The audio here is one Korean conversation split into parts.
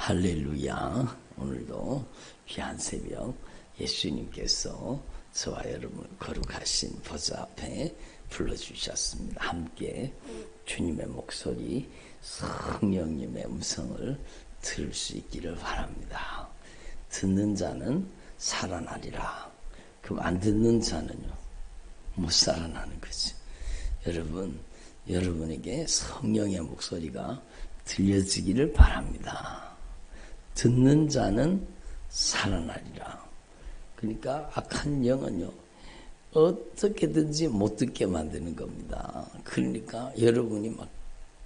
할렐루야. 오늘도 귀한 새벽 예수님께서 저와 여러분을 거룩하신 보좌 앞에 불러주셨습니다. 함께 주님의 목소리, 성령님의 음성을 들을 수 있기를 바랍니다. 듣는 자는 살아나리라. 그럼 안 듣는 자는요, 못 살아나는 거지. 여러분에게 성령의 목소리가 들려지기를 바랍니다. 듣는 자는 살아나리라. 그러니까 악한 영은요, 어떻게든지 못 듣게 만드는 겁니다. 그러니까 여러분이 막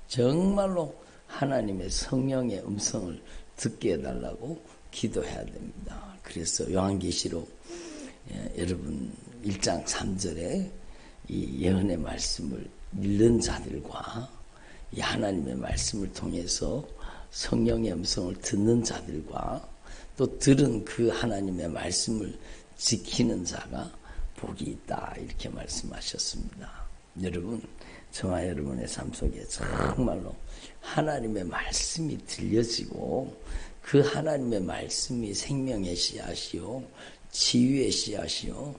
정말로 하나님의 성령의 음성을 듣게 해달라고 기도해야 됩니다. 그래서 요한계시록 여러분 1장 3절에 이 예언의 말씀을 읽는 자들과 이 하나님의 말씀을 통해서 성령의 음성을 듣는 자들과 또 들은 그 하나님의 말씀을 지키는 자가 복이 있다, 이렇게 말씀하셨습니다. 여러분, 저와 여러분의 삶 속에 정말로 하나님의 말씀이 들려지고 그 하나님의 말씀이 생명의 씨앗이요, 치유의 씨앗이요,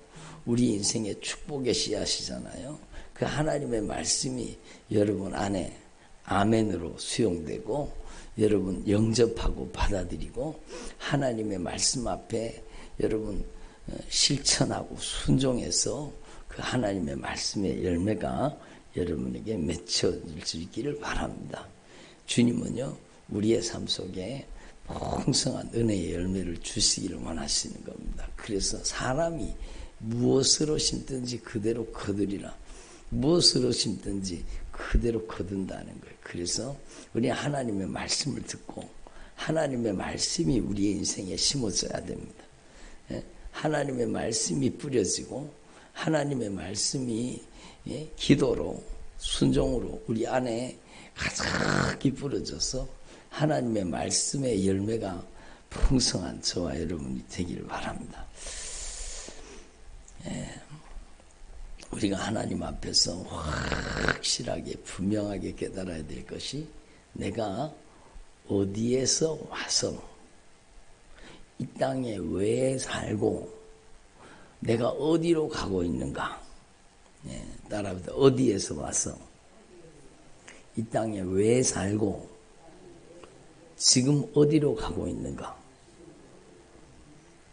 우리 인생의 축복의 씨앗이잖아요. 그 하나님의 말씀이 여러분 안에 아멘으로 수용되고 여러분 영접하고 받아들이고 하나님의 말씀 앞에 여러분 실천하고 순종해서 그 하나님의 말씀의 열매가 여러분에게 맺혀질 수 있기를 바랍니다. 주님은요, 우리의 삶 속에 풍성한 은혜의 열매를 주시기를 원하시는 겁니다. 그래서 사람이 무엇으로 심든지 그대로 거두리라. 무엇으로 심든지 그대로 거둔다는 거예요. 그래서 우리 하나님의 말씀을 듣고 하나님의 말씀이 우리의 인생에 심어져야 됩니다. 하나님의 말씀이 뿌려지고 하나님의 말씀이 기도로 순종으로 우리 안에 가득히 뿌려져서 하나님의 말씀의 열매가 풍성한 저와 여러분이 되기를 바랍니다. 우리가 하나님 앞에서 확실하게 분명하게 깨달아야 될 것이 내가 어디에서 와서 이 땅에 왜 살고 내가 어디로 가고 있는가. 따라합니다. 어디에서 와서 이 땅에 왜 살고 지금 어디로 가고 있는가.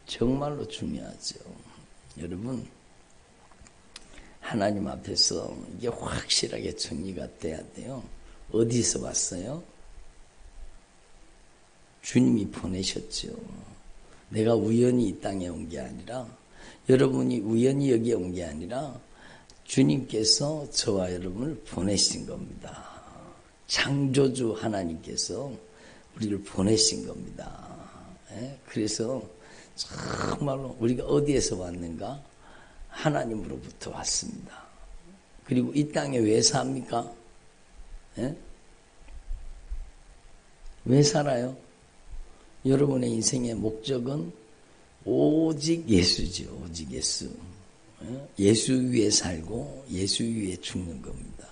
정말로 중요하죠. 여러분, 하나님 앞에서 이게 확실하게 정리가 돼야 돼요. 어디서 왔어요? 주님이 보내셨죠. 내가 우연히 이 땅에 온 게 아니라, 여러분이 우연히 여기에 온 게 아니라 주님께서 저와 여러분을 보내신 겁니다. 창조주 하나님께서 우리를 보내신 겁니다. 그래서 정말로 우리가 어디에서 왔는가? 하나님으로부터 왔습니다. 그리고 이 땅에 왜 삽니까? 왜 살아요? 여러분의 인생의 목적은 오직 예수죠. 오직 예수. 예수 위에 살고 예수 위에 죽는 겁니다.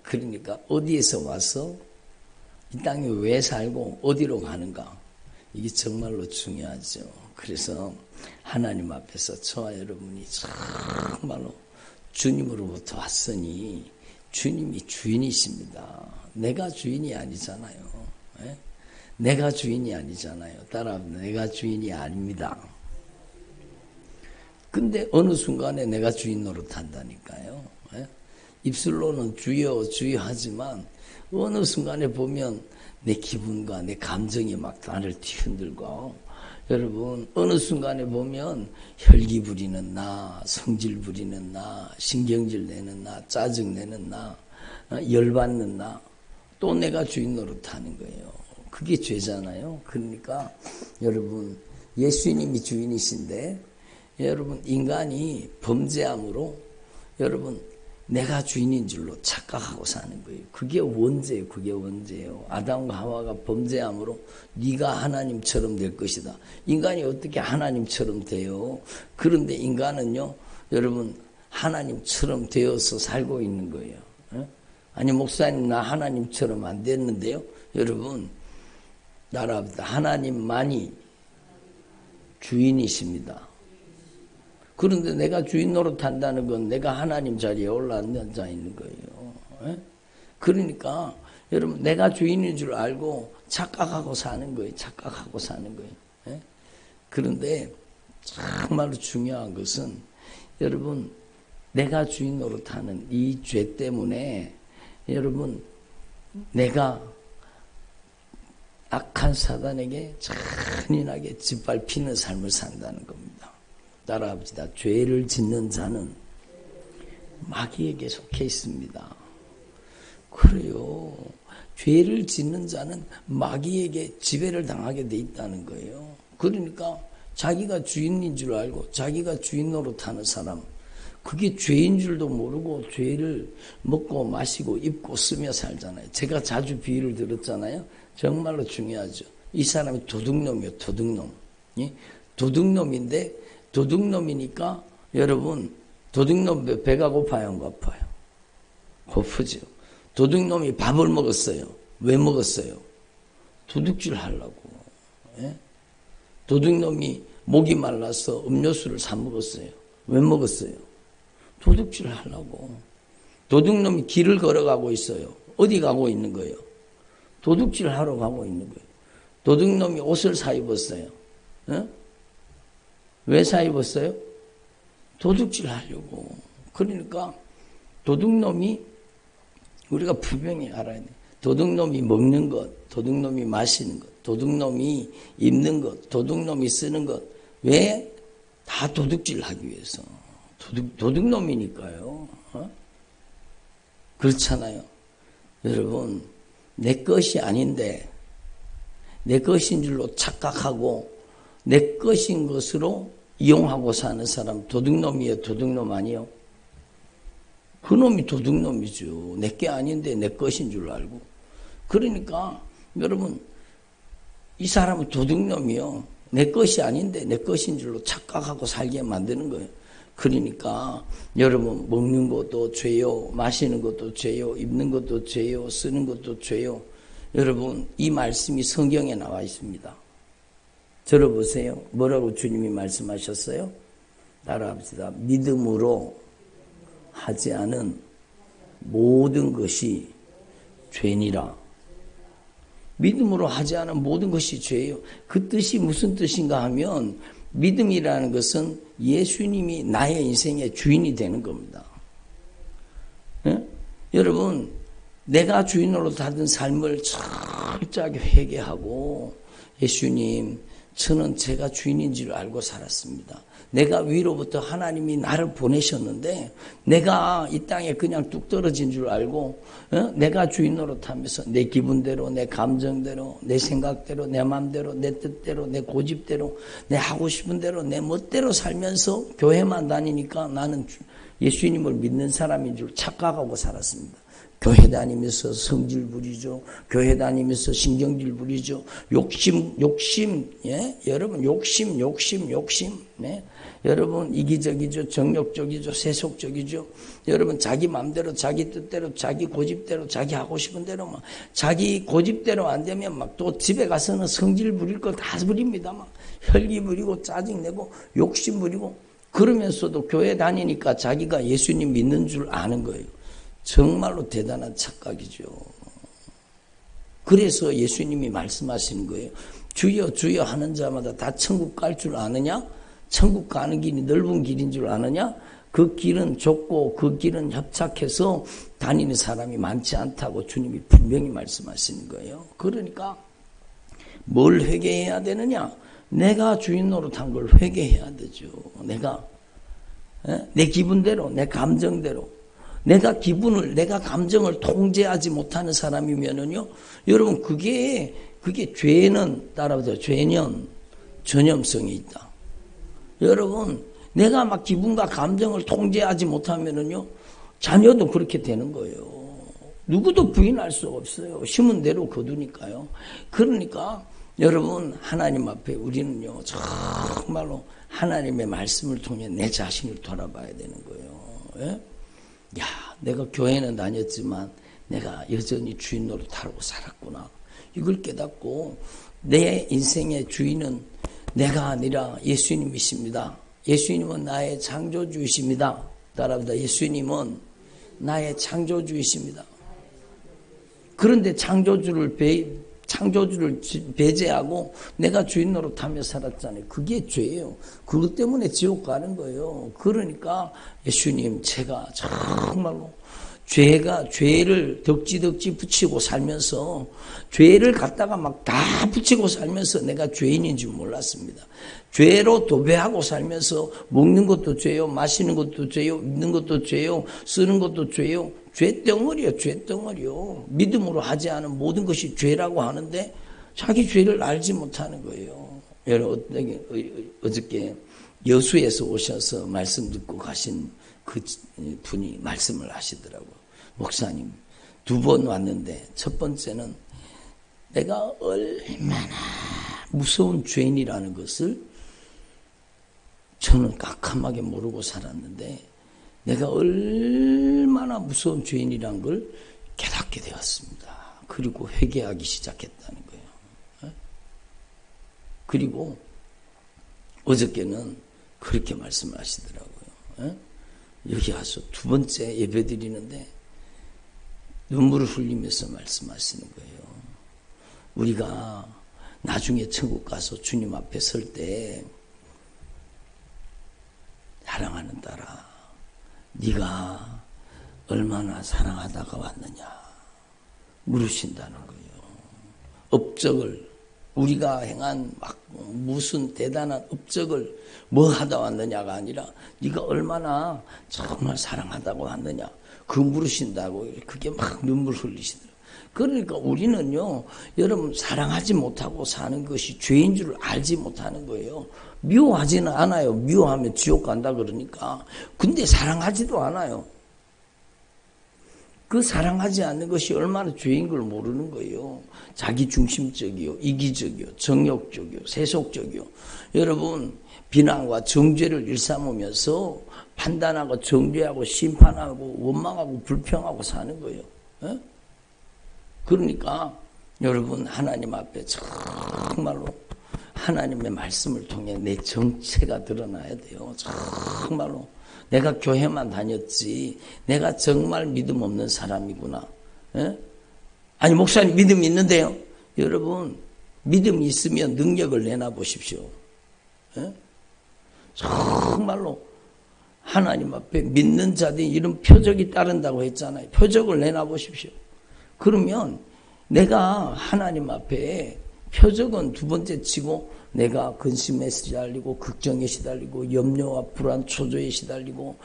그러니까 어디에서 와서 이 땅에 왜 살고 어디로 가는가? 이게 정말로 중요하죠. 그래서 하나님 앞에서 저와 여러분이 정말로 주님으로부터 왔으니 주님이 주인이십니다. 내가 주인이 아니잖아요. 내가 주인이 아니잖아요. 따라합니다. 내가 주인이 아닙니다. 근데 어느 순간에 내가 주인 노릇한다니까요. 입술로는 주여 주여 하지만 어느 순간에 보면 내 기분과 내 감정이 막 나를 뒤흔들고, 여러분 어느 순간에 보면 혈기 부리는 나, 성질 부리는 나, 신경질 내는 나, 짜증 내는 나, 열받는 나, 또 내가 주인 노릇하는 거예요. 그게 죄잖아요. 그러니까 여러분 예수님이 주인이신데 여러분 인간이 범죄함으로 여러분 내가 주인인 줄로 착각하고 사는 거예요. 그게 원죄예요. 그게 원죄예요. 아담과 하와가 범죄함으로 네가 하나님처럼 될 것이다. 인간이 어떻게 하나님처럼 돼요? 그런데 인간은요, 여러분 하나님처럼 되어서 살고 있는 거예요. 아니 목사님 나 하나님처럼 안 됐는데요. 여러분 따라합니다. 하나님만이 주인이십니다. 그런데 내가 주인 노릇한다는 건 내가 하나님 자리에 올라앉아 있는 거예요. 그러니까 여러분 내가 주인인 줄 알고 착각하고 사는 거예요. 착각하고 사는 거예요. 그런데 정말로 중요한 것은 여러분 내가 주인 노릇하는 이 죄 때문에 여러분 내가 악한 사단에게 잔인하게 짓밟히는 삶을 산다는 겁니다. 따라합시다. 죄를 짓는 자는 마귀에게 속해 있습니다. 그래요. 죄를 짓는 자는 마귀에게 지배를 당하게 돼 있다는 거예요. 그러니까 자기가 주인인 줄 알고 자기가 주인 노릇하는 사람, 그게 죄인 줄도 모르고 죄를 먹고 마시고 입고 쓰며 살잖아요. 제가 자주 비유를 들었잖아요. 정말로 중요하죠. 이 사람이 도둑놈이에요. 도둑놈. 도둑놈인데 도둑놈이니까 여러분 도둑놈 배가 고파요? 안 고파요? 고프죠. 도둑놈이 밥을 먹었어요. 왜 먹었어요? 도둑질 하려고. 도둑놈이 목이 말라서 음료수를 사 먹었어요. 왜 먹었어요? 도둑질 하려고. 도둑놈이 길을 걸어가고 있어요. 어디 가고 있는 거예요? 도둑질 하러 가고 있는 거예요. 도둑놈이 옷을 사 입었어요. 왜 사 입었어요? 도둑질 하려고. 그러니까 도둑놈이 우리가 분명히 알아야 돼. 도둑놈이 먹는 것, 도둑놈이 마시는 것, 도둑놈이 입는 것, 도둑놈이 쓰는 것. 왜? 다 도둑질 하기 위해서. 도둑놈이니까요. 그렇잖아요. 여러분, 내 것이 아닌데 내 것인 줄로 착각하고 내 것인 것으로 이용하고 사는 사람 도둑놈이에요? 도둑놈 아니에요? 그놈이 도둑놈이죠. 내 게 아닌데 내 것인 줄 알고. 그러니까 여러분 이 사람은 도둑놈이요. 내 것이 아닌데 내 것인 줄로 착각하고 살게 만드는 거예요. 그러니까 여러분 먹는 것도 죄요. 마시는 것도 죄요. 입는 것도 죄요. 쓰는 것도 죄요. 여러분 이 말씀이 성경에 나와 있습니다. 들어보세요. 뭐라고 주님이 말씀하셨어요? 따라합시다. 믿음으로 하지 않은 모든 것이 죄니라. 믿음으로 하지 않은 모든 것이 죄예요. 그 뜻이 무슨 뜻인가 하면 믿음이라는 것은 예수님이 나의 인생의 주인이 되는 겁니다. 여러분 내가 주인으로 살던 삶을 철저하게 회개하고 예수님 저는 제가 주인인 줄 알고 살았습니다. 내가 위로부터 하나님이 나를 보내셨는데 내가 이 땅에 그냥 뚝 떨어진 줄 알고 내가 주인 노릇하면서 내 기분대로 내 감정대로 내 생각대로 내 마음대로 내 뜻대로 내 고집대로 내 하고 싶은 대로 내 멋대로 살면서 교회만 다니니까 나는 예수님을 믿는 사람인 줄 착각하고 살았습니다. 교회 다니면서 성질 부리죠. 교회 다니면서 신경질 부리죠. 욕심, 예? 여러분, 욕심. 네? 여러분, 이기적이죠. 정욕적이죠. 세속적이죠. 여러분, 자기 마음대로, 자기 뜻대로, 자기 고집대로, 자기 하고 싶은 대로 막, 자기 고집대로 안 되면 막 또 집에 가서는 성질 부릴 거 다 부립니다. 막, 혈기 부리고, 짜증내고, 욕심 부리고, 그러면서도 교회 다니니까 자기가 예수님 믿는 줄 아는 거예요. 정말로 대단한 착각이죠. 그래서 예수님이 말씀하시는 거예요. 주여 주여 하는 자마다 다 천국 갈 줄 아느냐? 천국 가는 길이 넓은 길인 줄 아느냐? 그 길은 좁고 그 길은 협착해서 다니는 사람이 많지 않다고 주님이 분명히 말씀하시는 거예요. 그러니까 뭘 회개해야 되느냐? 내가 주인 노릇한 걸 회개해야 되죠. 내가 내 기분대로 내 감정대로 내가 감정을 통제하지 못하는 사람이면은요, 여러분, 그게 죄는, 따라오세요. 죄는 전염성이 있다. 여러분, 내가 막 기분과 감정을 통제하지 못하면은요, 자녀도 그렇게 되는 거예요. 누구도 부인할 수 없어요. 심은 대로 거두니까요. 그러니까, 여러분, 하나님 앞에 우리는요, 정말로 하나님의 말씀을 통해 내 자신을 돌아봐야 되는 거예요. 예? 야, 내가 교회는 다녔지만 내가 여전히 주인 노릇하고 살았구나. 이걸 깨닫고 내 인생의 주인은 내가 아니라 예수님이십니다. 예수님은 나의 창조주이십니다. 따라합니다. 예수님은 나의 창조주이십니다. 그런데 창조주를 배제하고 내가 주인 노릇하며 살았잖아요. 그게 죄예요. 그것 때문에 지옥 가는 거예요. 그러니까 예수님, 제가 정말로 죄를 덕지덕지 붙이고 살면서 죄를 갖다가 막 다 붙이고 살면서 내가 죄인인 줄 몰랐습니다. 죄로 도배하고 살면서 먹는 것도 죄요, 마시는 것도 죄요, 입는 것도 죄요, 쓰는 것도 죄요. 죄덩어리요, 죄덩어리요. 믿음으로 하지 않은 모든 것이 죄라고 하는데 자기 죄를 알지 못하는 거예요. 여러분, 어저께 여수에서 오셔서 말씀 듣고 가신 그 분이 말씀을 하시더라고요. 목사님, 2번 왔는데 첫 번째는 내가 얼마나 무서운 죄인이라는 것을 저는 깜깜하게 모르고 살았는데 내가 얼마나 무서운 죄인이란 걸 깨닫게 되었습니다. 그리고 회개하기 시작했다는 거예요. 그리고 어저께는 그렇게 말씀을 하시더라고요. 여기 와서 2번째 예배 드리는데 눈물을 흘리면서 말씀하시는 거예요. 우리가 나중에 천국 가서 주님 앞에 설 때 사랑하는 딸아, 네가 얼마나 사랑하다가 왔느냐 물으신다는 거예요. 업적을, 우리가 행한 막 무슨 대단한 업적을 뭐 하다 왔느냐가 아니라 네가 얼마나 정말 사랑하다고 왔느냐 그 물으신다고. 그게 막 눈물 흘리시더라고요. 그러니까 우리는요, 여러분, 사랑하지 못하고 사는 것이 죄인 줄 알지 못하는 거예요. 미워하지는 않아요. 미워하면 지옥 간다 그러니까. 근데 사랑하지도 않아요. 그 사랑하지 않는 것이 얼마나 죄인 걸 모르는 거예요. 자기 중심적이요, 이기적이요, 정욕적이요, 세속적이요. 여러분, 비난과 정죄를 일삼으면서 판단하고 정죄하고 심판하고 원망하고 불평하고 사는 거예요. 에? 그러니까 여러분, 하나님 앞에 정말로 하나님의 말씀을 통해 내 정체가 드러나야 돼요. 정말로 내가 교회만 다녔지 내가 정말 믿음 없는 사람이구나. 에? 아니, 목사님 믿음이 있는데요. 여러분, 믿음이 있으면 능력을 내놔보십시오. 에? 정말로 하나님 앞에 믿는 자들이 이런 표적이 따른다고 했잖아요. 표적을 내놔보십시오. 그러면 내가 하나님 앞에 표적은 2번째 치고 내가 근심에 시달리고 걱정에 시달리고 염려와 불안 초조에 시달리고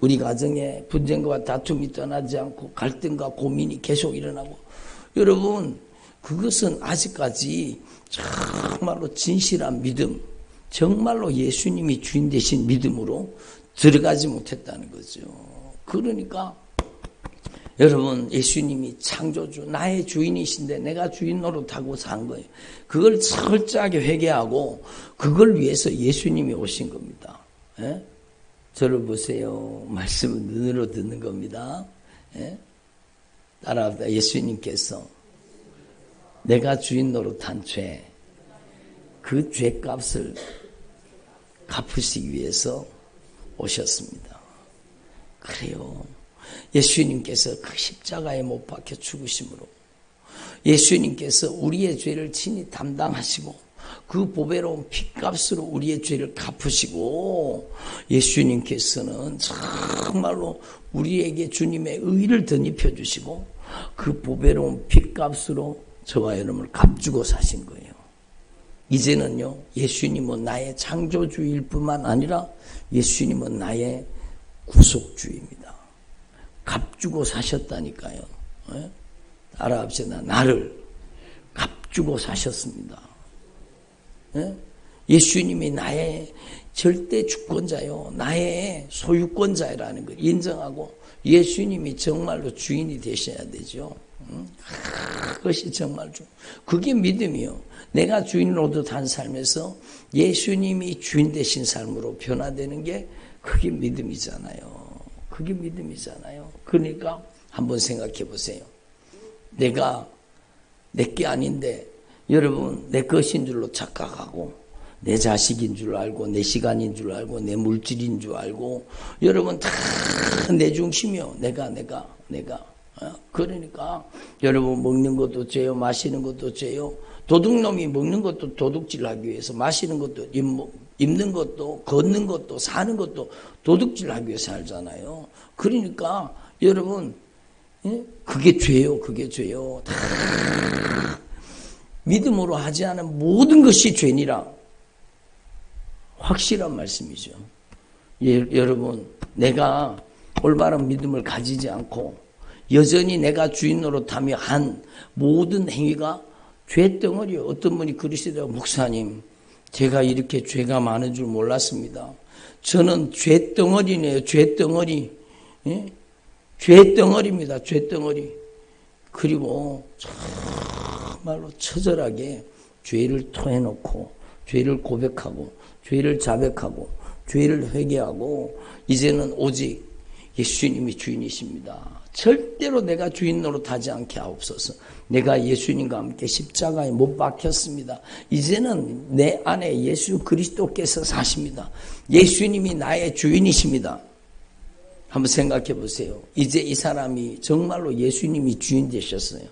우리 가정에 분쟁과 다툼이 떠나지 않고 갈등과 고민이 계속 일어나고, 여러분, 그것은 아직까지 정말로 진실한 믿음, 정말로 예수님이 주인 되신 믿음으로 들어가지 못했다는 거죠. 그러니까 여러분, 예수님이 창조주, 나의 주인이신데 내가 주인 노릇하고 산 거예요. 그걸 철저하게 회개하고 그걸 위해서 예수님이 오신 겁니다. 예? 저를 보세요. 말씀은 눈으로 듣는 겁니다. 예? 따라합니다. 예수님께서 내가 주인 노릇한 죄, 그 죄값을 갚으시기 위해서 오셨습니다. 그래요. 예수님께서 그 십자가에 못 박혀 죽으심으로 예수님께서 우리의 죄를 친히 담당하시고 그 보배로운 피값으로 우리의 죄를 갚으시고, 예수님께서는 정말로 우리에게 주님의 의를 덧입혀 주시고 그 보배로운 피값으로 저와 여러분을 값주고 사신 거예요. 이제는요, 예수님은 나의 창조주일 뿐만 아니라 예수님은 나의 구속주입니다. 값주고 사셨다니까요. 따라합시다. 나를 값주고 사셨습니다. 예수님이 나의 절대 주권자요, 나의 소유권자라는 걸 인정하고 예수님이 정말로 주인이 되셔야 되죠. 그것이 정말 그게 믿음이요. 내가 주인 노릇한 삶에서 예수님이 주인 되신 삶으로 변화되는 게 그게 믿음이잖아요. 그게 믿음이잖아요. 그러니까 한번 생각해 보세요. 내가 내게 아닌데 여러분 내 것인 줄로 착각하고 내 자식인 줄 알고 내 시간인 줄 알고 내 물질인 줄 알고 여러분 다 내 중심이요. 내가 그러니까 여러분 먹는 것도 죄요, 마시는 것도 죄요. 도둑놈이 먹는 것도 도둑질하기 위해서, 마시는 것도, 입는 것도, 걷는 것도, 사는 것도 도둑질하기 위해서 살잖아요. 그러니까 여러분 그게 죄요, 그게 죄요. 다 믿음으로 하지 않은 모든 것이 죄니라. 확실한 말씀이죠. 여러분 내가 올바른 믿음을 가지지 않고 여전히 내가 주인 노릇하며 한 모든 행위가 죄덩어리요. 어떤 분이 그러시더라고요. 목사님, 제가 이렇게 죄가 많은 줄 몰랐습니다. 저는 죄덩어리네요. 죄덩어리. 예? 죄덩어리입니다. 죄덩어리. 그리고 정말로 처절하게 죄를 토해놓고 죄를 고백하고 죄를 자백하고 죄를 회개하고 이제는 오직 예수님이 주인이십니다. 절대로 내가 주인 노릇하지 않게 하옵소서. 내가 예수님과 함께 십자가에 못 박혔습니다. 이제는 내 안에 예수 그리스도께서 사십니다. 예수님이 나의 주인이십니다. 한번 생각해 보세요. 이제 이 사람이 정말로 예수님이 주인 되셨어요.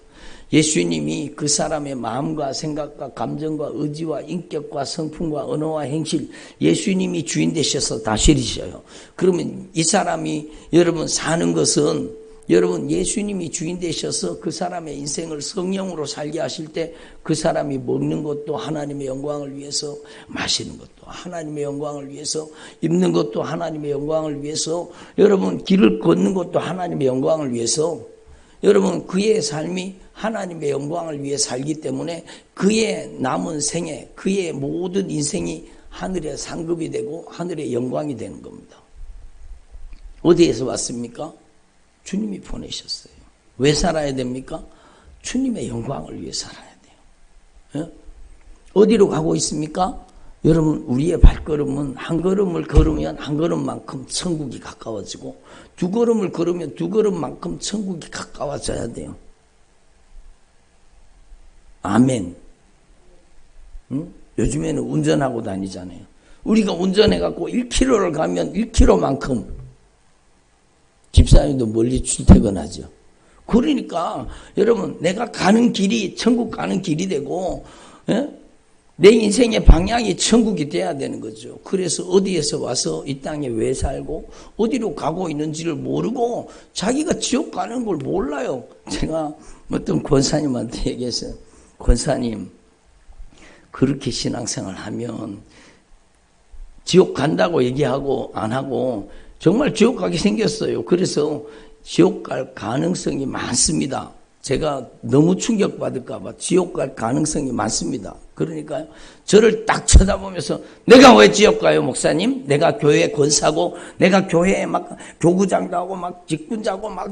예수님이 그 사람의 마음과 생각과 감정과 의지와 인격과 성품과 언어와 행실, 예수님이 주인 되셔서 다스리셔요. 그러면 이 사람이 여러분 사는 것은 여러분 예수님이 주인 되셔서 그 사람의 인생을 성령으로 살게 하실 때 그 사람이 먹는 것도 하나님의 영광을 위해서, 마시는 것도 하나님의 영광을 위해서, 입는 것도 하나님의 영광을 위해서, 여러분 길을 걷는 것도 하나님의 영광을 위해서, 여러분 그의 삶이 하나님의 영광을 위해 살기 때문에 그의 남은 생애, 그의 모든 인생이 하늘의 상급이 되고 하늘의 영광이 되는 겁니다. 어디에서 왔습니까? 주님이 보내셨어요. 왜 살아야 됩니까? 주님의 영광을 위해 살아야 돼요. 예? 어디로 가고 있습니까? 여러분 우리의 발걸음은 한 걸음을 걸으면 한 걸음만큼 천국이 가까워지고 두 걸음을 걸으면 두 걸음만큼 천국이 가까워져야 돼요. 아멘. 응? 요즘에는 운전하고 다니잖아요. 우리가 운전해갖고 1km를 가면 1km만큼 집사님도 멀리 출퇴근하죠. 그러니까 여러분 내가 가는 길이 천국 가는 길이 되고 내 인생의 방향이 천국이 돼야 되는 거죠. 그래서 어디에서 와서 이 땅에 왜 살고 어디로 가고 있는지를 모르고 자기가 지옥 가는 걸 몰라요. 제가 어떤 권사님한테 얘기했어요. 권사님, 그렇게 신앙생활 하면 지옥 간다고 얘기하고 안 하고 정말 지옥 가게 생겼어요. 그래서 지옥 갈 가능성이 많습니다. 제가 너무 충격받을까봐 지옥 갈 가능성이 많습니다. 그러니까요, 저를 딱 쳐다보면서 내가 왜 지옥 가요, 목사님? 내가 교회 권사고, 내가 교회에 막 교구장도 하고, 막 직분자고, 막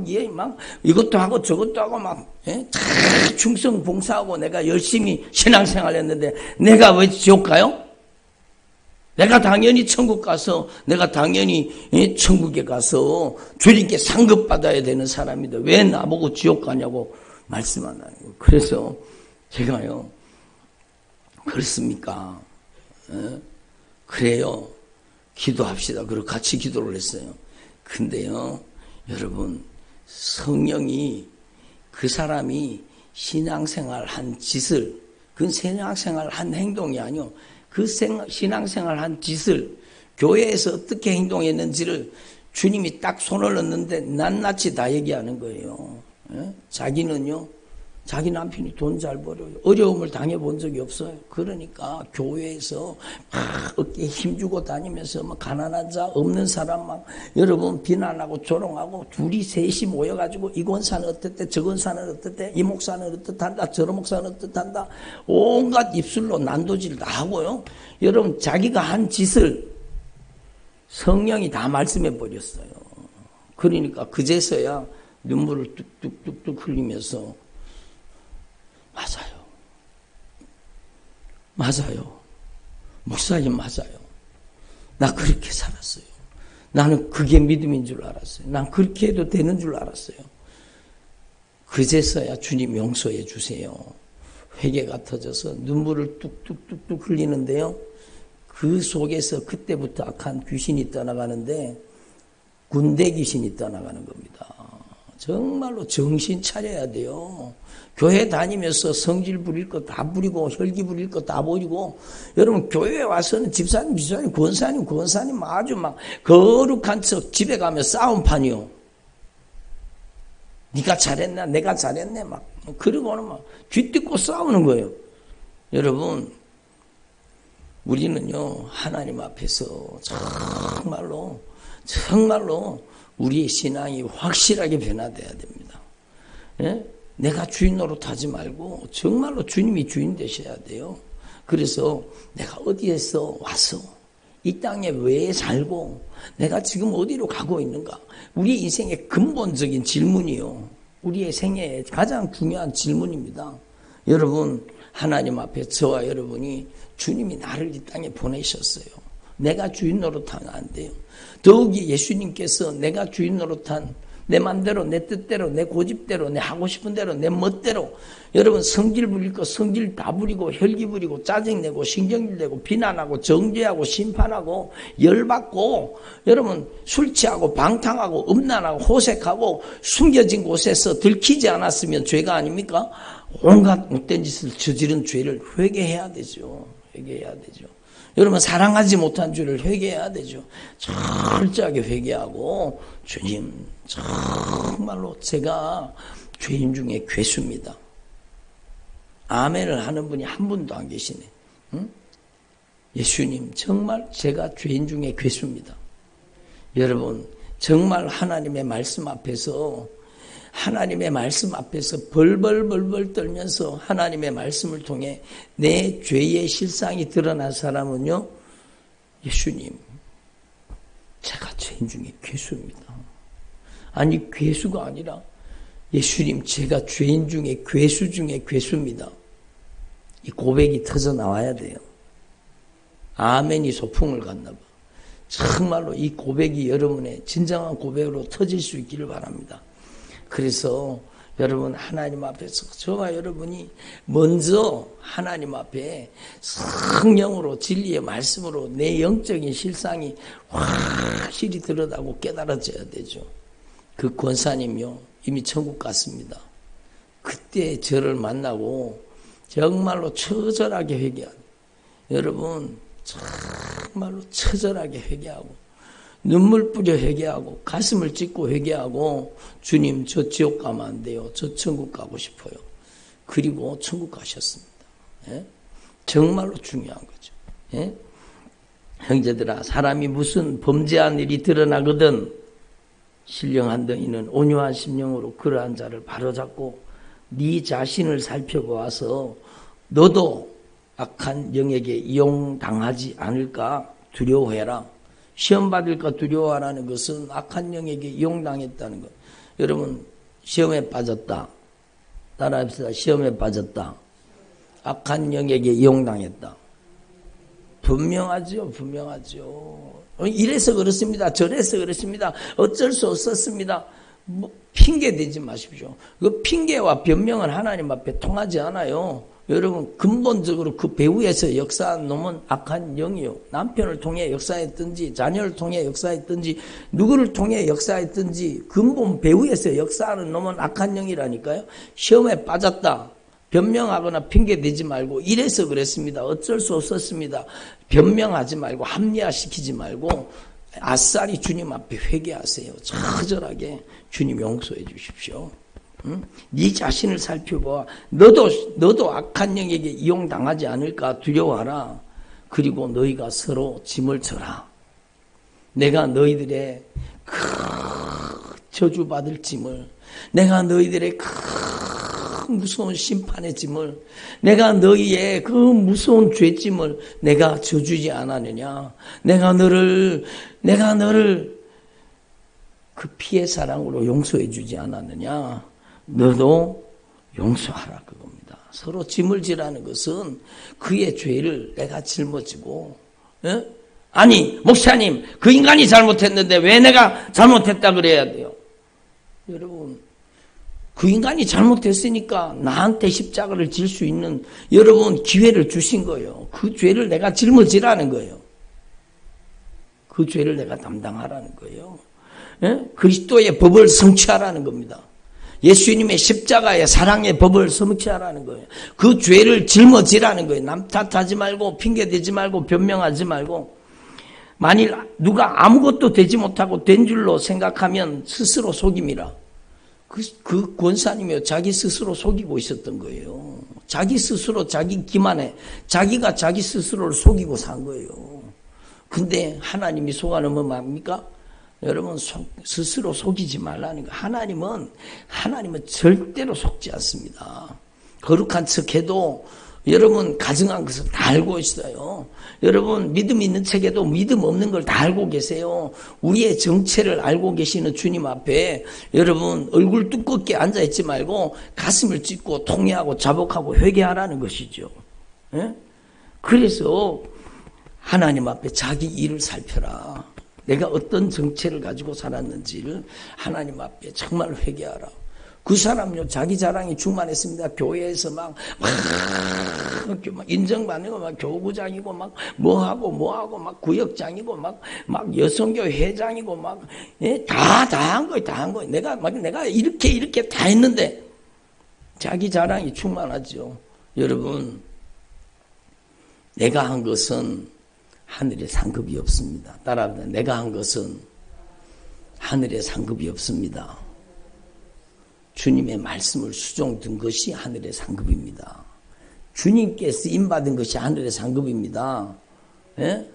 이것도 하고 저것도 하고, 다 충성 봉사하고 내가 열심히 신앙생활 했는데 내가 왜 지옥 가요? 내가 당연히 천국 가서, 내가 당연히 천국에 가서 주님께 상급받아야 되는 사람인데 왜 나보고 지옥 가냐고 말씀한다는 거예요. 그래서 제가요, 그렇습니까? 그래요. 기도합시다. 그리고 같이 기도를 했어요. 근데요, 여러분, 성령이 그 사람이 신앙생활 한 짓을, 그건 신앙생활 한 행동이 아니요. 그 신앙생활 한 짓을 교회에서 어떻게 행동했는지를 주님이 딱 손을 넣는데 낱낱이 다 얘기하는 거예요. 자기는요, 자기 남편이 돈 잘 벌어요. 어려움을 당해본 적이 없어요. 그러니까 교회에서 막 어깨에 힘주고 다니면서 막 가난한 자, 없는 사람 막 여러분 비난하고 조롱하고 둘이 셋이 모여가지고 이 권사는 어떻대, 저 권사는 어떻대, 이 목사는 어떻단다, 저 목사는 어떻단다, 온갖 입술로 난도질 다 하고요. 여러분 자기가 한 짓을 성령이 다 말씀해 버렸어요. 그러니까 그제서야 눈물을 뚝뚝뚝뚝 흘리면서 맞아요. 목사님 맞아요. 나 그렇게 살았어요. 나는 그게 믿음인 줄 알았어요. 난 그렇게 해도 되는 줄 알았어요. 그제서야 주님 용서해 주세요. 회개가 터져서 눈물을 뚝뚝뚝뚝 흘리는데요. 그 속에서 그때부터 악한 귀신이 떠나가는데 군대 귀신이 떠나가는 겁니다. 정말로 정신 차려야 돼요. 교회 다니면서 성질 부릴 거 다 부리고 혈기 부릴 거 다 부리고, 여러분 교회에 와서는 집사님 권사님 아주 막 거룩한 척 집에 가면 싸움판이요. 네가 잘했나 내가 잘했네 막 그러고는 막 쥐뜯고 싸우는 거예요. 여러분 우리는요 하나님 앞에서 정말로 우리의 신앙이 확실하게 변화돼야 됩니다. 예? 내가 주인 노릇하지 말고 정말로 주님이 주인 되셔야 돼요. 그래서 내가 어디에서 와서 이 땅에 왜 살고 내가 지금 어디로 가고 있는가? 우리 인생의 근본적인 질문이요. 우리의 생애의 가장 중요한 질문입니다. 여러분 하나님 앞에 저와 여러분이 주님이 나를 이 땅에 보내셨어요. 내가 주인 노릇하면 안 돼요. 더욱이 예수님께서 내가 주인 노릇한 내 맘대로 내 뜻대로 내 고집대로 내 하고 싶은 대로 내 멋대로, 여러분 성질 부릴 거 성질 다 부리고 혈기 부리고 짜증내고 신경질 내고 비난하고 정죄하고 심판하고 열받고, 여러분 술 취하고 방탕하고 음란하고 호색하고 숨겨진 곳에서 들키지 않았으면 죄가 아닙니까? 온갖 못된 짓을 저지른 죄를 회개해야 되죠. 회개해야 되죠. 여러분 사랑하지 못한 죄를 회개해야 되죠. 철저하게 회개하고, 주님 정말로 제가 죄인 중에 괴수입니다. 아멘을 하는 분이 한 분도 안 계시네. 응? 예수님 정말 제가 죄인 중에 괴수입니다. 여러분 정말 하나님의 말씀 앞에서 벌벌 떨면서 하나님의 말씀을 통해 내 죄의 실상이 드러난 사람은요, 예수님 제가 죄인 중에 괴수입니다. 아니 괴수가 아니라 예수님 제가 죄인 중에 괴수 중에 괴수입니다. 이 고백이 터져 나와야 돼요. 아멘이 소풍을 갔나 봐. 정말로 이 고백이 여러분의 진정한 고백으로 터질 수 있기를 바랍니다. 그래서 여러분 하나님 앞에서 저와 여러분이 먼저 하나님 앞에 성령으로 진리의 말씀으로 내 영적인 실상이 확실히 드러나고 깨달아져야 되죠. 그 권사님이요 이미 천국 갔습니다. 그때 저를 만나고 정말로 처절하게 회개한, 여러분 정말로 처절하게 회개하고 눈물 뿌려 회개하고 가슴을 찢고 회개하고, 주님 저 지옥 가면 안 돼요. 저 천국 가고 싶어요. 그리고 천국 가셨습니다. 예? 정말로 중요한 거죠. 예? 형제들아, 사람이 무슨 범죄한 일이 드러나거든 신령한 너희는 온유한 심령으로 그러한 자를 바로잡고 네 자신을 살펴보아서 너도 악한 영에게 이용당하지 않을까 두려워해라. 시험 받을까 두려워하라는 것은 악한 영에게 이용당했다는 것. 여러분 시험에 빠졌다. 따라합시다. 시험에 빠졌다. 악한 영에게 이용당했다. 분명하죠. 이래서 그렇습니다. 저래서 그렇습니다. 어쩔 수 없었습니다. 핑계 대지 마십시오. 그 핑계와 변명은 하나님 앞에 통하지 않아요. 여러분 근본적으로 그 배후에서 역사한 놈은 악한 영이요. 남편을 통해 역사했든지 자녀를 통해 역사했든지 누구를 통해 역사했든지 근본 배후에서 역사하는 놈은 악한 영이라니까요. 시험에 빠졌다. 변명하거나 핑계대지 말고 이래서 그랬습니다. 어쩔 수 없었습니다. 변명하지 말고 합리화시키지 말고 아싸리 주님 앞에 회개하세요. 처절하게 주님 용서해 주십시오. 응? 네 자신을 살펴봐. 너도 악한 영에게 이용당하지 않을까 두려워하라. 그리고 너희가 서로 짐을 져라. 내가 너희들의 저주받을 짐을, 내가 너희들의 무서운 심판의 짐을, 내가 너희의 그 무서운 죄짐을 내가 져주지 않았느냐. 내가 너를 그 피의 사랑으로 용서해 주지 않았느냐. 너도 용서하라 그겁니다. 서로 짐을 지라는 것은 그의 죄를 내가 짊어지고, 아니 목사님 그 인간이 잘못했는데 왜 내가 잘못했다 그래야 돼요. 여러분 그 인간이 잘못했으니까 나한테 십자가를 질 수 있는 여러분 기회를 주신 거예요. 그 죄를 내가 짊어지라는 거예요. 그 죄를 내가 담당하라는 거예요. 예? 그리스도의 법을 성취하라는 겁니다. 예수님의 십자가의 사랑의 법을 성취하라는 거예요. 그 죄를 짊어지라는 거예요. 남 탓하지 말고 핑계대지 말고 변명하지 말고 만일 누가 아무것도 되지 못하고 된 줄로 생각하면 스스로 속임이라. 그 권사님이요 자기 스스로 속이고 있었던 거예요. 자기 스스로 자기 기만에 자기가 자기 스스로를 속이고 산 거예요. 근데 하나님이 속아는 뭐 뭡니까? 여러분 스스로 속이지 말라는 거. 하나님은 절대로 속지 않습니다. 거룩한 척해도 여러분 가증한 것을 다 알고 있어요. 여러분 믿음 있는 척에도 믿음 없는 걸 다 알고 계세요. 우리의 정체를 알고 계시는 주님 앞에 여러분 얼굴 두껍게 앉아있지 말고 가슴을 찢고 통회하고 자복하고 회개하라는 것이죠. 예? 그래서 하나님 앞에 자기 일을 살펴라. 내가 어떤 정체를 가지고 살았는지를 하나님 앞에 정말 회개하라. 그 사람요 자기 자랑이 충만했습니다. 교회에서 막 인정받는 거 막 교구장이고 막 뭐하고 막 구역장이고 막 여성교 회장이고 막 다 한 거예요. 내가 이렇게 다 했는데 자기 자랑이 충만하죠. 여러분 내가 한 것은 하늘에 상급이 없습니다. 따라합니다. 내가 한 것은 하늘에 상급이 없습니다. 주님의 말씀을 수종 든 것이 하늘의 상급입니다. 주님께 쓰임받은 것이 하늘의 상급입니다. 예?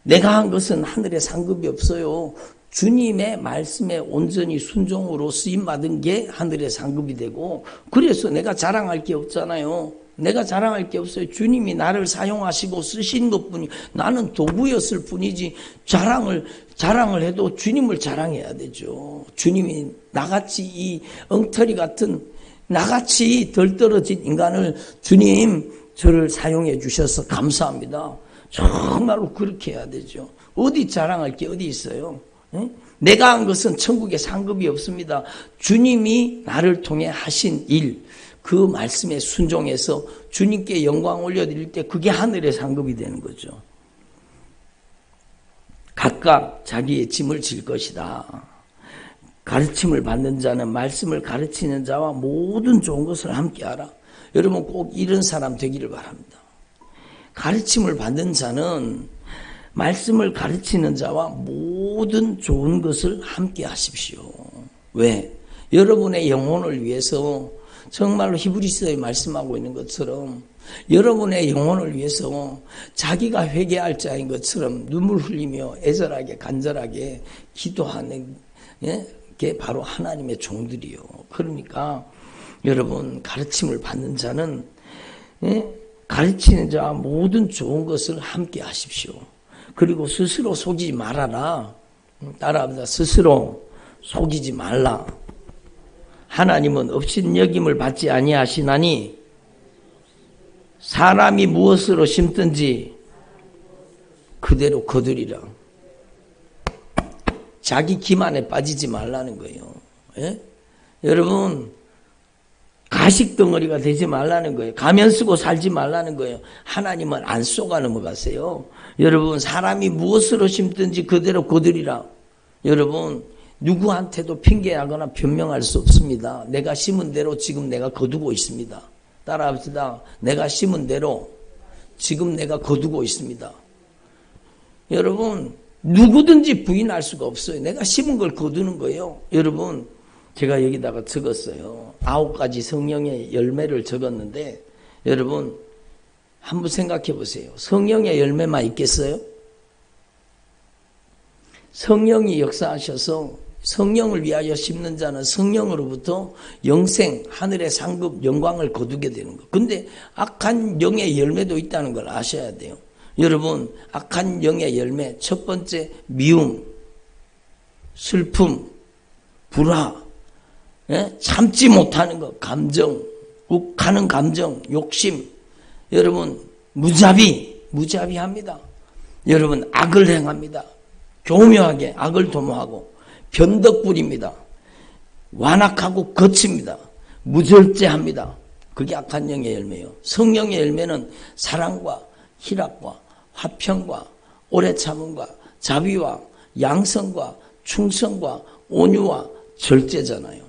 내가 한 것은 하늘의 상급이 없어요. 주님의 말씀에 온전히 순종으로 쓰임받은 게 하늘의 상급이 되고 그래서 내가 자랑할 게 없잖아요. 내가 자랑할 게 없어요. 주님이 나를 사용하시고 쓰신 것뿐이 나는 도구였을 뿐이지 자랑을 해도 주님을 자랑해야 되죠. 주님이 나같이 이 엉터리 같은 나같이 덜 떨어진 인간을 주님 저를 사용해 주셔서 감사합니다. 정말로 그렇게 해야 되죠. 어디 자랑할 게 어디 있어요? 에? 내가 한 것은 천국에 상급이 없습니다. 주님이 나를 통해 하신 일 그 말씀에 순종해서 주님께 영광 올려드릴 때 그게 하늘의 상급이 되는 거죠. 각각 자기의 짐을 질 것이다. 가르침을 받는 자는 말씀을 가르치는 자와 모든 좋은 것을 함께하라. 여러분 꼭 이런 사람 되기를 바랍니다. 가르침을 받는 자는 말씀을 가르치는 자와 모든 좋은 것을 함께 하십시오. 왜? 여러분의 영혼을 위해서 정말로 히브리서에 말씀하고 있는 것처럼 여러분의 영혼을 위해서 자기가 회개할 자인 것처럼 눈물 흘리며 애절하게 간절하게 기도하는 게 바로 하나님의 종들이요. 그러니까 여러분 가르침을 받는 자는 가르치는 자와 모든 좋은 것을 함께 하십시오. 그리고 스스로 속이지 말아라. 따라합니다. 스스로 속이지 말라. 하나님은 업신여김을 받지 아니하시나니 사람이 무엇으로 심든지 그대로 거두리라. 자기 기만에 빠지지 말라는 거예요. 예? 여러분 가식덩어리가 되지 말라는 거예요. 가면 쓰고 살지 말라는 거예요. 하나님은 안 쏘가 넘어가세요. 여러분 사람이 무엇으로 심든지 그대로 거두리라. 여러분 누구한테도 핑계하거나 변명할 수 없습니다. 내가 심은 대로 지금 내가 거두고 있습니다. 따라합시다. 내가 심은 대로 지금 내가 거두고 있습니다. 여러분 누구든지 부인할 수가 없어요. 내가 심은 걸 거두는 거예요. 여러분 제가 여기다가 적었어요. 9가지 성령의 열매를 적었는데 여러분 한번 생각해 보세요. 성령의 열매만 있겠어요? 성령이 역사하셔서 성령을 위하여 심는 자는 성령으로부터 영생, 하늘의 상급, 영광을 거두게 되는 거. 근데 악한 영의 열매도 있다는 걸 아셔야 돼요. 여러분 악한 영의 열매 첫 번째 미움, 슬픔, 불화, 참지 못하는 것, 감정, 욱하는 감정, 욕심. 여러분 무자비합니다. 여러분 악을 행합니다. 교묘하게 악을 도모하고 변덕 부립니다. 완악하고 거칩니다. 무절제합니다. 그게 악한 영의 열매예요. 성령의 열매는 사랑과 희락과 화평과 오래 참음과 자비와 양성과 충성과 온유와 절제잖아요.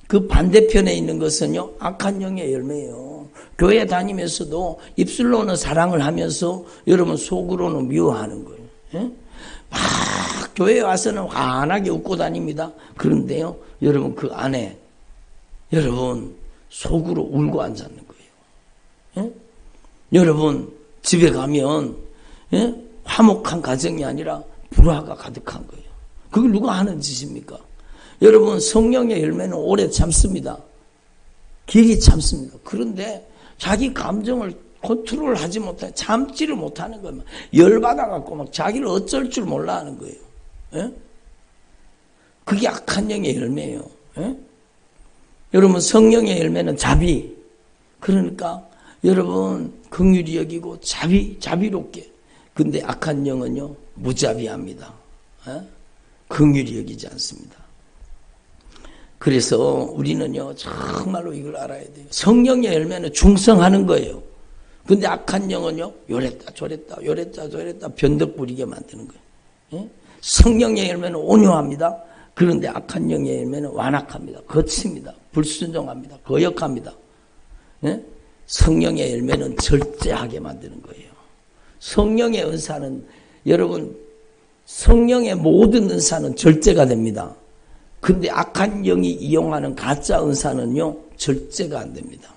그 반대편에 있는 것은요, 악한 영의 열매예요. 교회 다니면서도 입술로는 사랑을 하면서 여러분 속으로는 미워하는 거예요. 예? 막 교회에 와서는 환하게 웃고 다닙니다. 그런데요, 여러분 그 안에 여러분 속으로 울고 앉았는 거예요. 예? 여러분 집에 가면 예? 화목한 가정이 아니라 불화가 가득한 거예요. 그게 누가 하는 짓입니까? 여러분 성령의 열매는 오래 참습니다. 길이 참습니다. 그런데 자기 감정을 컨트롤하지 못해 참지를 못하는 거예요. 열받아갖고 막 자기를 어쩔 줄 몰라 하는 거예요. 예? 그게 악한 영의 열매예요. 예? 여러분 성령의 열매는 자비. 그러니까 여러분 긍휼히 여기고 자비롭게. 근데 악한 영은요 무자비합니다. 예? 긍휼히 여기지 않습니다. 그래서 우리는요 정말로 이걸 알아야 돼요. 성령의 열매는 충성하는 거예요. 근데 악한 영은요 요랬다 저랬다 변덕 부리게 만드는 거예요. 예? 성령의 열매는 온유합니다. 그런데 악한 영의 열매는 완악합니다. 거칩니다. 불순종합니다. 거역합니다. 예? 성령의 열매는 절제하게 만드는 거예요. 성령의 은사는 여러분 성령의 모든 은사는 절제가 됩니다. 근데 악한 영이 이용하는 가짜 은사는요 절제가 안 됩니다.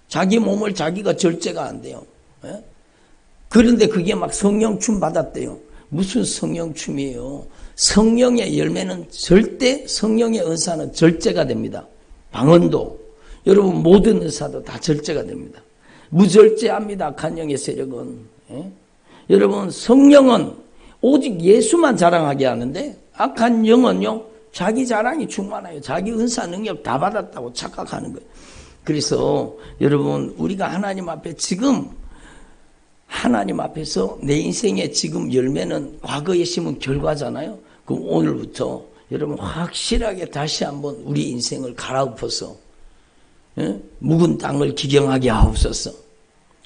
자기 몸을 자기가 절제가 안 돼요. 예? 그런데 그게 막 성령춤 받았대요. 무슨 성령춤이에요? 성령의 열매는 절대 성령의 은사는 절제가 됩니다. 방언도 여러분 모든 은사도 다 절제가 됩니다. 무절제합니다. 악한 영의 세력은. 예? 여러분 성령은 오직 예수만 자랑하게 하는데 악한 영은요 자기 자랑이 충만해요. 자기 은사 능력 다 받았다고 착각하는 거예요. 그래서 여러분 우리가 하나님 앞에 지금 하나님 앞에서 내 인생의 지금 열매는 과거에 심은 결과잖아요. 그럼 오늘부터 여러분 확실하게 다시 한번 우리 인생을 갈아엎어서 묵은 땅을 기경하게 하옵소서.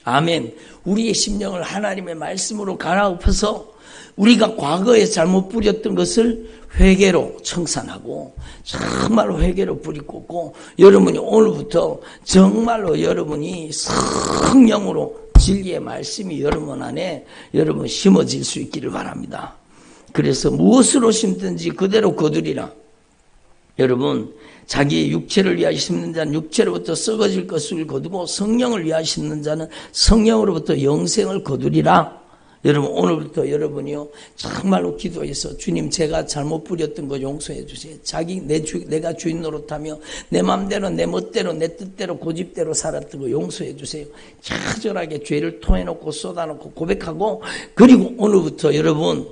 아멘. 우리의 심령을 하나님의 말씀으로 갈아엎어서 우리가 과거에 잘못 부렸던 것을 회개로 청산하고 정말로 회개로 뿌리 꽂고 여러분이 오늘부터 정말로 여러분이 성령으로 진리의 말씀이 여러분 안에 여러분 심어질 수 있기를 바랍니다. 그래서 무엇으로 심든지 그대로 거두리라. 여러분 자기의 육체를 위하여 심는 자는 육체로부터 썩어질 것을 거두고 성령을 위하여 심는 자는 성령으로부터 영생을 거두리라. 여러분 오늘부터 여러분이요 정말로 기도해서 주님 제가 잘못 부렸던 거 용서해 주세요. 내가 주인 노릇하며 내 마음대로 내 멋대로 내 뜻대로 고집대로 살았던 거 용서해 주세요. 처절하게 죄를 토해놓고 쏟아놓고 고백하고 그리고 오늘부터 여러분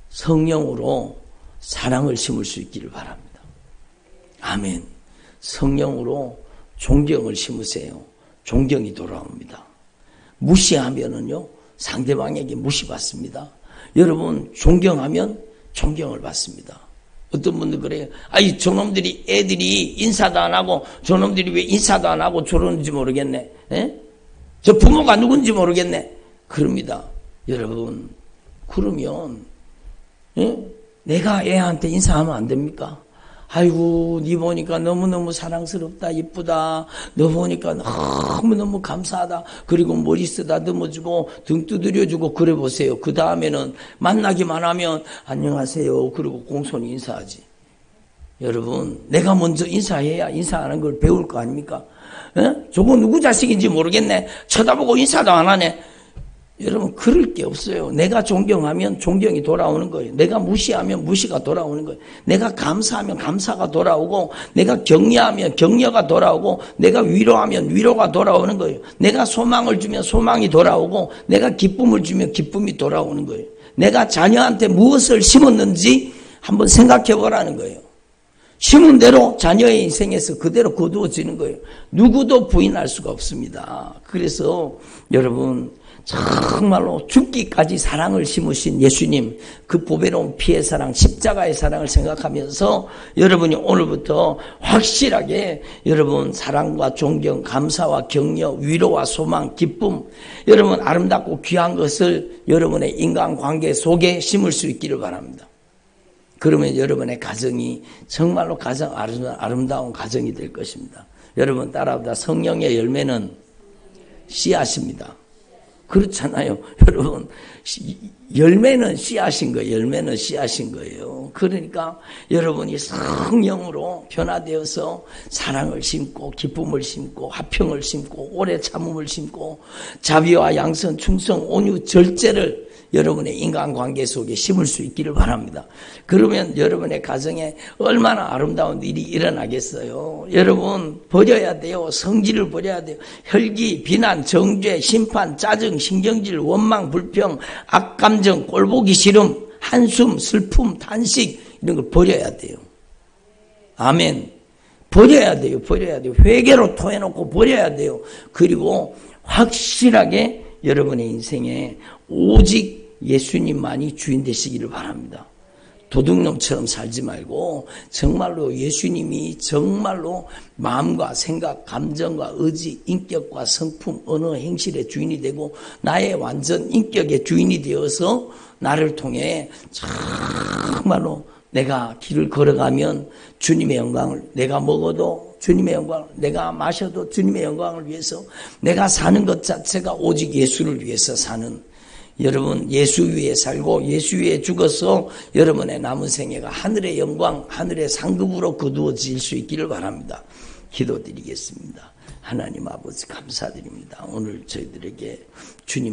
성령으로 사랑을 심을 수 있기를 바랍니다. 아멘. 성령으로 존경을 심으세요. 존경이 돌아옵니다. 무시하면은요 상대방에게 무시받습니다. 여러분 존경하면 존경을 받습니다. 어떤 분들 그래요. 아이 저놈들이 애들이 인사도 안 하고 저놈들이 왜 인사도 안 하고 저러는지 모르겠네. 에? 저 부모가 누군지 모르겠네. 그럽니다. 여러분 그러면 내가 애한테 인사하면 안 됩니까? 아이고 네 보니까 너무너무 사랑스럽다 이쁘다 너 보니까 너무너무 감사하다 그리고 머리 쓰다듬어주고 등 두드려주고 그래 보세요. 그 다음에는 만나기만 하면 안녕하세요 그리고 공손히 인사하지. 여러분 내가 먼저 인사해야 인사하는 걸 배울 거 아닙니까? 저거 누구 자식인지 모르겠네 쳐다보고 인사도 안 하네. 여러분 그럴 게 없어요. 내가 존경하면 존경이 돌아오는 거예요. 내가 무시하면 무시가 돌아오는 거예요. 내가 감사하면 감사가 돌아오고 내가 격려하면 격려가 돌아오고 내가 위로하면 위로가 돌아오는 거예요. 내가 소망을 주면 소망이 돌아오고 내가 기쁨을 주면 기쁨이 돌아오는 거예요. 내가 자녀한테 무엇을 심었는지 한번 생각해 보라는 거예요. 심은 대로 자녀의 인생에서 그대로 거두어지는 거예요. 누구도 부인할 수가 없습니다. 그래서 여러분 정말로 죽기까지 사랑을 심으신 예수님, 그 보배로운 피의 사랑, 십자가의 사랑을 생각하면서 여러분이 오늘부터 확실하게 여러분 사랑과 존경, 감사와 격려, 위로와 소망, 기쁨, 여러분 아름답고 귀한 것을 여러분의 인간관계 속에 심을 수 있기를 바랍니다. 그러면 여러분의 가정이 정말로 가장 아름다운 가정이 될 것입니다. 여러분 따라합니다. 성령의 열매는 씨앗입니다. 그렇잖아요. 여러분 열매는 씨앗인 거예요. 열매는 씨앗인 거예요. 그러니까 여러분이 성령으로 변화되어서 사랑을 심고 기쁨을 심고 화평을 심고 오래 참음을 심고 자비와 양선, 충성, 온유, 절제를 여러분의 인간관계 속에 심을 수 있기를 바랍니다. 그러면 여러분의 가정에 얼마나 아름다운 일이 일어나겠어요. 여러분 버려야 돼요. 성질을 버려야 돼요. 혈기, 비난, 정죄, 심판, 짜증, 신경질, 원망, 불평, 악감정, 꼴보기 싫음, 한숨, 슬픔, 탄식 이런 걸 버려야 돼요. 아멘. 버려야 돼요. 버려야 돼요. 회개로 토해놓고 버려야 돼요. 그리고 확실하게 여러분의 인생에 오직 예수님만이 주인 되시기를 바랍니다. 도둑놈처럼 살지 말고 정말로 예수님이 정말로 마음과 생각, 감정과 의지, 인격과 성품, 언어, 행실의 주인이 되고 나의 완전 인격의 주인이 되어서 나를 통해 정말로 내가 길을 걸어가면 주님의 영광을, 내가 먹어도 주님의 영광을, 내가 마셔도 주님의 영광을 위해서, 내가 사는 것 자체가 오직 예수를 위해서 사는, 여러분 예수 위에 살고 예수 위에 죽어서 여러분의 남은 생애가 하늘의 영광, 하늘의 상급으로 거두어질 수 있기를 바랍니다. 기도드리겠습니다. 하나님 아버지 감사드립니다. 오늘 저희들에게 주님